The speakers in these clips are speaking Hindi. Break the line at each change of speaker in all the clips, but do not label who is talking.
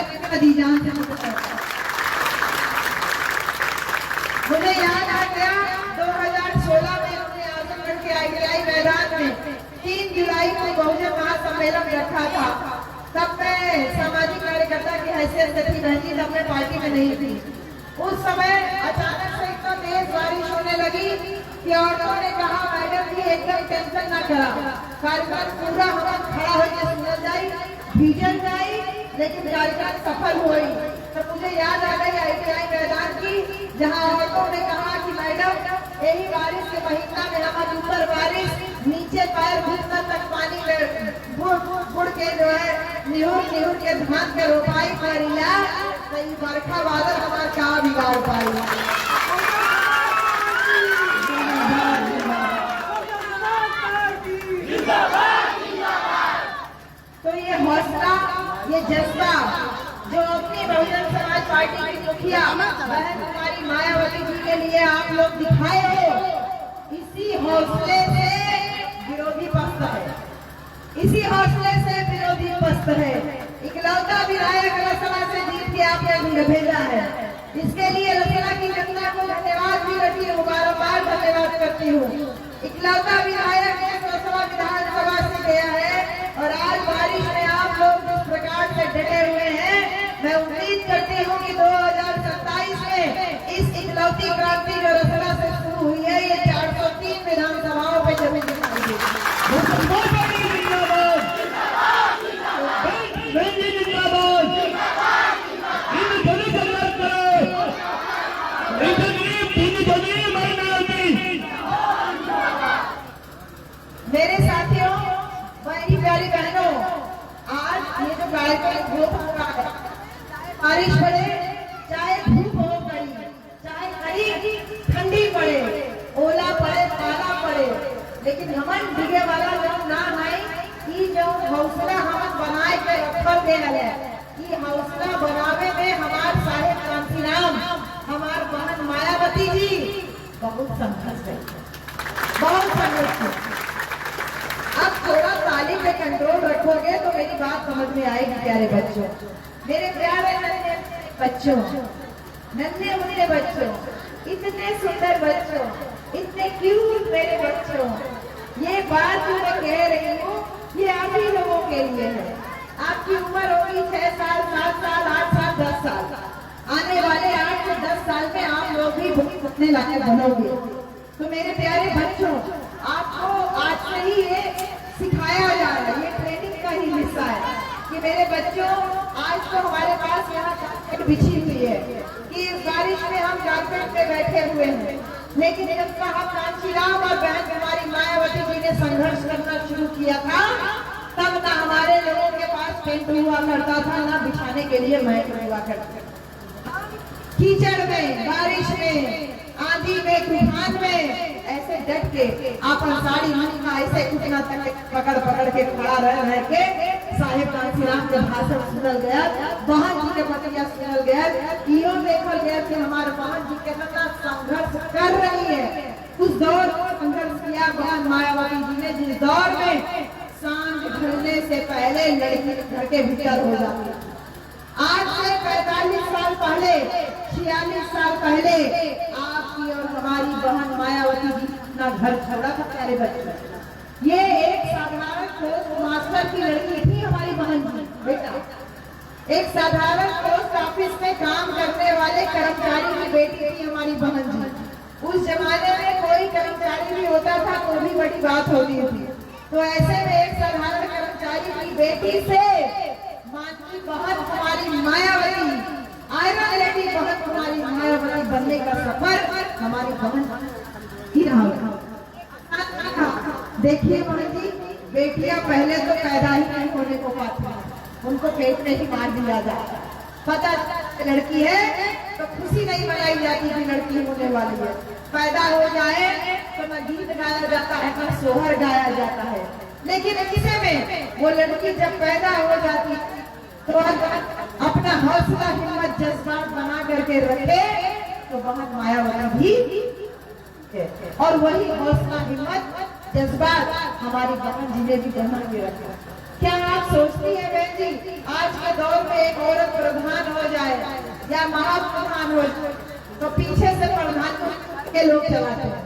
दी जान से मुझे याद आ गया 2016 में हमने आजमगढ़ के ITI मैदान में 3 जुलाई को बहुजन महासम्मेलन रखा था। तब मैं सामाजिक कार्यकर्ता की हैसियत से थी, बहनी तब मैं पार्टी में नहीं थी। उस समय अचानक से इतना तेज बारिश होने लगी कि औरतों ने कहा मैडम जी एकदम टेंशन न करा, कार्यक्रम पूरा हम खड़ा होकर सुन जाए भीजल जाए लेकिन कार्यक्रम सफल हुई। तो मुझे याद आ गई ITI मैदान की, जहां औरतों ने कहा कि मैडम यही बारिश के महीना में हमारे ऊपर बारिश नीचे पैर घुटना तक पानी में बुड़ के जो है निहुर के धान के रोपाई करिला तो बरखा बादल हमारा का बिगाड़ पाई। तो ये हौसला, ये जज्बा जो अपनी बहुजन समाज पार्टी की मुखिया बहन कुमारी मायावती जी के लिए आप लोग दिखाए हो, इसी हौसले से विरोधी पस्त है, इसी हौसले से विरोधी पस्त है। इकलौता विधायक रसना से जीत के आपने भेजा है, इसके लिए रसना की जनता को धन्यवाद भी करती हूँ, बारम्बार धन्यवाद करती हूँ। इकलौता विधायक रसना विधानसभा से गया है और आज बारिश में आप लोग जिस प्रकार से डटे हुए हैं, मैं उम्मीद करती हूँ कि 2027 में इस इकलौती क्रांति जो रसना से शुरू हुई है, ये 403 विधानसभाओं पे जमीन दिखाई देगी। मेरे साथियों, मेरी प्यारी बहनों, आज ये जो कार्यक्रम ग्रुप हो रहा है, चाहे बारिश पड़े, चाहे धूप हो गई, चाहे कड़ी ठंडी पड़े, ओला पड़े, पाला पड़े, लेकिन हमन डिगे वाला जो ना है कि जो हौसला हम बनाए के रखल दे रहे कि हौसला बनावे में हमार साहेब कांसीराम, हमार बहन मायावती जी बहुत संघर्ष है, बहुत संघर्ष है। अब थोड़ा ताली पे कंट्रोल रखोगे तो मेरी बात समझ में आएगी। प्यारे बच्चों, मेरे प्यारे नन्हे बच्चों, नन्हे मुन्ने बच्चों, इतने सुंदर बच्चों, इतने क्यूट मेरे बच्चों, ये बात जो मैं कह रही हूँ ये आप ही लोगों के लिए है। आपकी उम्र होगी 6 साल, 7 साल, 8 साल, 10 साल, आने वाले 8 से 10 साल में आप लोग भी भुगतने लायक बनोगे। तो मेरे प्यारे बच्चों, आपको आज से ही ये सिखाया जा रहा है, ये ट्रेनिंग का ही हिस्सा है कि मेरे बच्चों, आज तो हमारे पास यहाँ कारपेट बिछी हुई है कि इस बारिश में हम कारपेट पे बैठे हुए हैं, लेकिन जब का हम कांशीराम और बहन कुमारी मायावती जी ने संघर्ष करना शुरू किया था, तब ना हमारे लोगों के पास टेंट हुआ करता था, ना बिछाने के लिए मैट हुआ करता था। कीचड़ में, बारिश में, आंधी में, तूफान में ऐसे डट के आपन साड़ी मुन्ना ऐसे कितना तक पकड़ के खड़ा रह के साहेब कांसीराम के भाषण सुनल गया, बहन जी के बतिया सुनल गया, इहो देखल गया कि हमारे बहन जी कितना संघर्ष कर रही है। उस दौर में संघर्ष किया बहन मायावती जी ने, जिस दौर में सांझ ढलने से पहले लड़की घर के भीतर हो जाती। आज से 45 साल पहले, 46 साल पहले आपकी और हमारी बहन मायावती जी अपना घर छोड़ा था। प्यारे बच्चों, ये एक साधारण पोस्ट मास्टर की लड़की थी हमारी बहन जी, बेटा एक साधारण पोस्ट ऑफिस में काम करने वाले कर्मचारी की बेटी थी हमारी बहन जी। उस जमाने में कोई कर्मचारी भी होता था तो भी बड़ी बात होती थी। तो ऐसे में एक साधारण कर्मचारी की बेटी से मानकी बहन कुमारी मायावती, आयरन लेडी बहन कुमारी मायावती बनने का सफर हमारी बहन ही रहा। देखिए बहन जी, बेटियां पहले तो पैदा ही नहीं होने को पाती, उनको पेट में ही मार दिया जाता। पता लड़की है तो खुशी नहीं मनाई जाती कि लड़की होने वाली है। पैदा हो जाए तो न गीत गाया जाता है, न सोहर गाया जाता है। लेकिन किसे में वो लड़की जब पैदा हो जाती तो अपना हौसला, हिम्मत, जज्बात बना करके रखे तो बहन मायावती भी, और वही हौसला, हिम्मत, जज्बात हमारी बहन जी ने भी बना के रखा। क्या आप सोचती है बहन जी, आज के दौर में एक औरत या महाप्रधान हो तो पीछे से प्रधान के लोग चलाते हैं,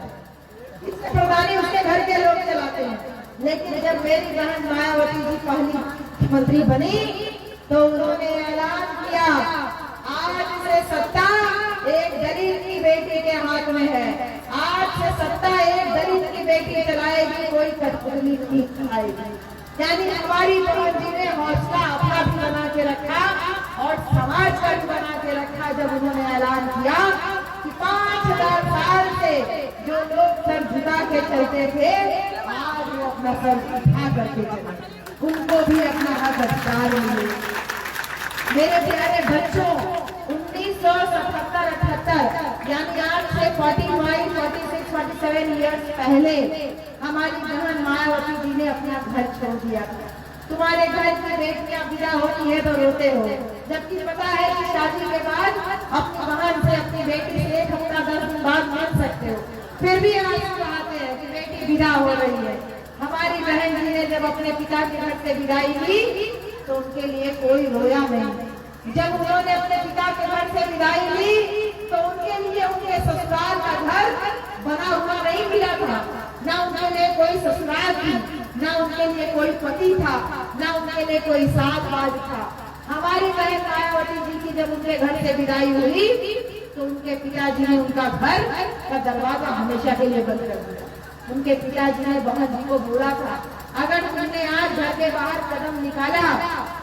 प्रधानी उसके घर के लोग चलाते हैं। लेकिन जब मेरी बहन मायावती जी पहली मुख्यमंत्री बनी तो उन्होंने ऐलान किया आज से सत्ता एक दलित की बेटी के हाथ में है, आज से सत्ता एक दलित की बेटी चलाएगी, कोई कठपुतली नहीं चलाएगी। यानी हमारी बहन जी ने हौसला अपना भी बना के रखा और समाज का भी बना के रखा जब उन्होंने ऐलान किया कि 5000 साल से जो लोग सर झुका के चलते थे आज वो अपना सर उठा करके चले, उनको भी अपना हक अधिकार मिले। मेरे प्यारे बच्चों 1977-78 यानी आज से 45, 46, 47 ईयर्स पहले हमारी बहन मायावती जी ने अपना घर छोड़ दिया। तुम्हारे घर की बेटियां विदा होती है तो रोते हो, जबकि पता है कि शादी के बाद अपनी बहन से अपनी बेटी से 1 हफ्ता 10 दिन बाद मान सकते हो, फिर भी आंसू बहाते हैं कि बेटी विदा हो रही है। हमारी बहन जी ने जब अपने पिता के घर से विदाई ली तो उनके लिए कोई रोया नहीं। जब उन्होंने अपने पिता के घर से विदाई ली तो उनके लिए उनके ससुराल का घर बना हुआ नहीं मिला था, ना उनके लिए कोई ससुराल थी, ना उनके लिए कोई पति था, ना उनके लिए कोई साथबाज था। हमारी बहन मायावती जी की जब उनके घर से विदाई हुई तो उनके पिताजी ने उनका घर का दरवाजा हमेशा के लिए बंद कर दिया। उनके पिताजी ने बहन जी को बोला था अगर तुमने आज घर के बाहर कदम निकाला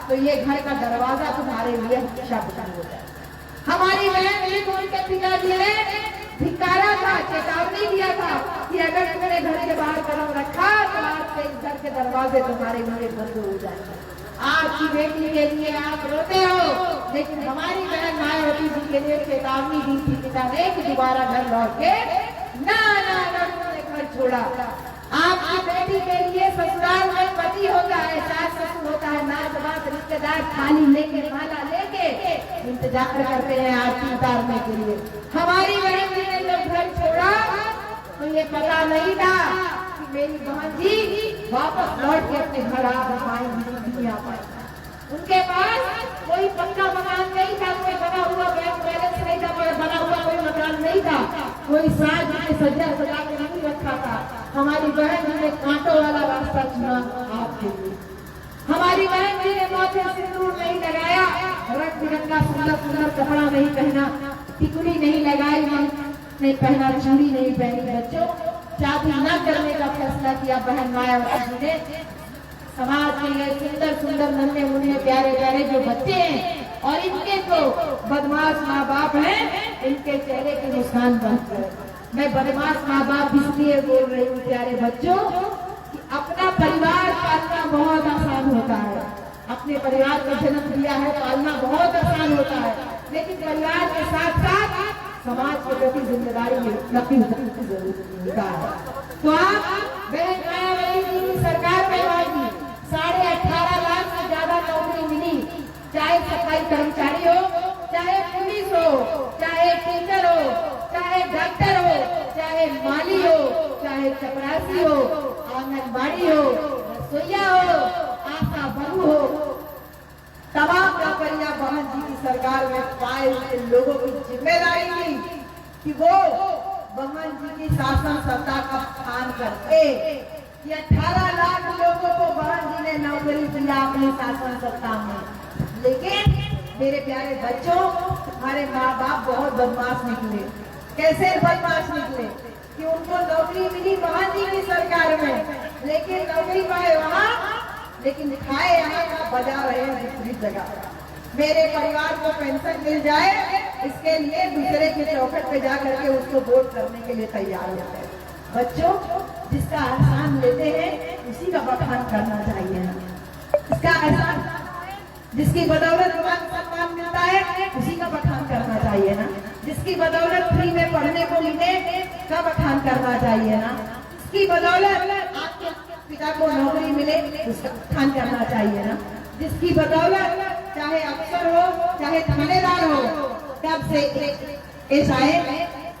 तो ये घर का दरवाजा तुम्हारे लिए हमेशा बंद हो जाए। हमारी बहन जी को उनके पिताजी ने धिक्कारा था, चेतावनी दिया था कि अगर तुमने घर के बाहर कदम रखा तो आज से इस घर के दरवाजे तुम्हारे लिए बंद हो जाएंगे। आपकी बेटी के लिए आप रोते हो, लेकिन हमारी बहन मायावती जी के लिए चेतावनी दी थी पिता ने कि दोबारा घर लौट के ना उन्होंने घर छोड़ा। आपकी बेटी के लिए ससुराल में पति होता है, सास ससुर होता है, नाच बात रिश्तेदार थाली लेके माला लेके इंतजार करते हैं आरती उतारने के लिए। हमारी बहन जी ने जब घर छोड़ा तो ये पता नहीं था कि मेरी बहन जी वापस लौट के अपने घर आ पाएंगी, नहीं आ पाएंगी। उनके पास कोई पक्का मकान नहीं था, कोई बना हुआ बैंक बैलेंस नहीं था, बना हुआ कोई मकान नहीं था, कोई साज में सजा सजा के नहीं रखा था। हमारी बहन जी ने कांटों वाला रास्ता चुना आपके लिए। हमारी बहन जी ने माथे सिंदूर नहीं लगाया, रंग बिरंगा सुंदर सुंदर कपड़ा नहीं पहना, टिकुली नहीं लगाई, नहीं पहना, चूड़ी नहीं पहनी। बच्चों शादी न करने का फैसला किया बहन मायावती जी ने। समाज के लिए सुंदर सुंदर नन्हे मुन्ने प्यारे प्यारे जो बच्चे हैं और इनके तो बदमाश माँ बाप हैं, इनके चेहरे की मुस्कान बंद कर। मैं बदमाश माँ बाप इसलिए बोल रही हूँ प्यारे बच्चों कि अपना परिवार पालना बहुत आसान होता है। अपने परिवार को जन्म दिया है, पालना बहुत आसान होता है, लेकिन परिवार के साथ साथ समाज के प्रति जिम्मेदारी रखनी जरूरी होता है। तो आप बहन मायावती जी की सरकार में आएगी, 18.5 लाख से ज्यादा नौकरी मिली, चाहे सरकारी कर्मचारी हो, चाहे पुलिस हो, चाहे टीचर हो, चाहे डॉक्टर हो, चाहे माली हो, चाहे चपरासी हो, आंगनबाड़ी हो, रसोईया हो, आशा बहू हो, तमाम नौकरियां बहन जी की सरकार में पाए हुए लोगों की जिम्मेदारी थी कि वो बहन जी की शासन सत्ता का स्थान करके ये 18 लाख लोगों को बहन जी ने नौकरी दिया अपनी शासन सत्ता में। लेकिन मेरे प्यारे बच्चों हमारे माँ बाप बहुत बदमाश निकले। कैसे बदमाश निकले कि उनको नौकरी मिली बहन जी की सरकार में, लेकिन नौकरी पाए वहाँ, लेकिन खाए यहाँ का बजा रहे हैं दूसरी जगह। मेरे परिवार को पेंशन मिल जाए इसके लिए दूसरे के चौखट पे जा करके उसको वोट करने के लिए तैयार होते हैं। बच्चों जिसका एहसान लेते हैं उसी का बखान करना चाहिए ना। इसका एहसान जिसकी बदौलत सम्मान मिलता है उसी का बखान करना चाहिए ना। जिसकी बदौलत फ्री में पढ़ने को मिले का बखान करना चाहिए ना। जिसकी बदौलत आपके पिता को नौकरी मिले उसका बखान करना चाहिए ना। जिसकी बदौलत चाहे अफसर हो चाहे थानेदार हो तब से एसआई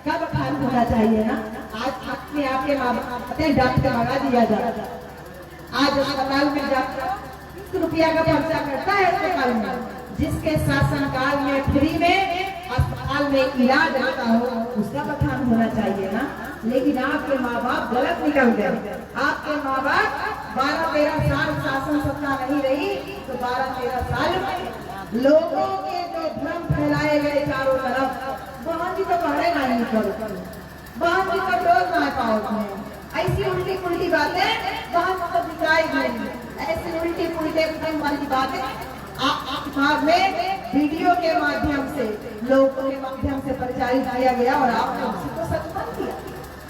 का बखान होना चाहिए ना। आज अपने आपके डॉक्टर लगा दिया जाता। आज अस्पताल में डॉक्टर 20 रुपया का पर्चा करता है अस्पताल में, जिसके शासनकाल में फ्री में अस्पताल में इलाज होता हो उसका बखान होना चाहिए ना। लेकिन आपके माँ बाप गलत निकल गए। आपके माँ बाप 12-13 साल शासन सत्ता नहीं रही तो 12-13 साल में लोगों के जो भ्रम फैलाए गए चारों तरफ, बहन जी तो पढ़े नहीं करो, बहन जी तो डोल ना पाओ, ऐसी उल्टी पुल्टी बातें बहन को दिखाई नहीं, ऐसी उल्टी पुल्टे वाली बातें आप में वीडियो के माध्यम से, लोगों के माध्यम से प्रचारित किया गया और आपने उसी को सच मान दिया।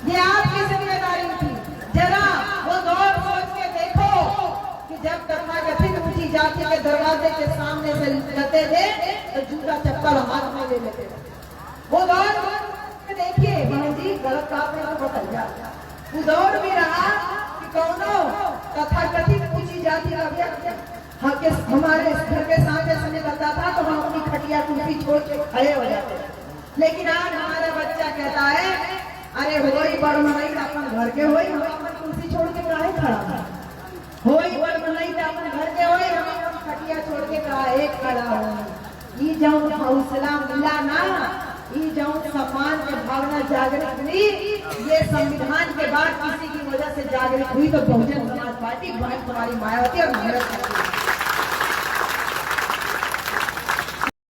ये आपकी जिम्मेदारी थी। जरा वो गौर सोच के देखो कि जब तथाकथित ऊंची जाति के दरवाजे के सामने से निकलते थे तो जूता चप्पल हाथ में ले लेते थे। वो दौर देखिए बहन जी, गलत बात नहीं तो बताइए। वो दौर भी रहा कि कौनो तथाकथित ऊंची जाति का व्यक्ति हमारे घर के सामने समय लगता था तो हम अपनी खटिया कुर्सी छोड़ के खड़े हो जाते। लेकिन आज हमारा बच्चा कहता है अरे होई बड़ मनई अपन घर के होई, हम अपन कुर्सी छोड़ के काहे खड़ा है, होई बड़ मनई अपन घर के होई, हम अपन खटिया छोड़ के काहे खड़ा हो। ई जौन हौसला मिला ना, ई जौन सम्मान के भावना जागृत हुई, ये संविधान के बाद किसी की वजह से जागृत हुई तो बहुजन समाज पार्टी तुम्हारी मायावती और